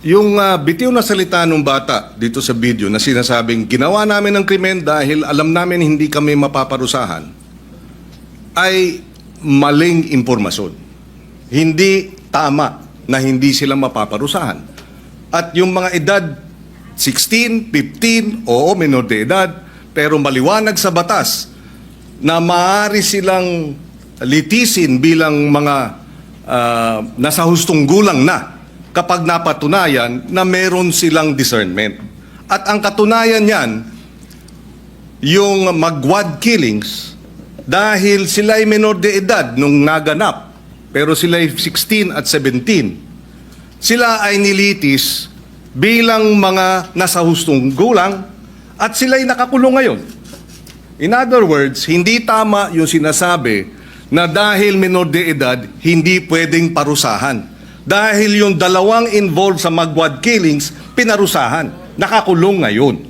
Yung bitiw na salita ng bata dito sa video na sinasabing ginawa namin ng krimen dahil alam namin hindi kami mapaparusahan ay maling impormasyon. Hindi tama na hindi sila mapaparusahan. At yung mga edad 16, 15, oo, menor de edad, pero maliwanag sa batas na maaari silang litisin bilang mga nasa hustong gulang na kapag napatunayan na meron silang discernment. At ang katunayan niyan, yung magwad killings, dahil sila ay menor de edad nung naganap, pero sila ay 16 at 17, sila ay nilitis bilang mga nasa hustong gulang at sila ay nakakulong ngayon. In other words, hindi tama yung sinasabi na dahil menor de edad, hindi pwedeng parusahan. Dahil yung dalawang involved sa magwad killings, pinarusahan. Nakakulong ngayon.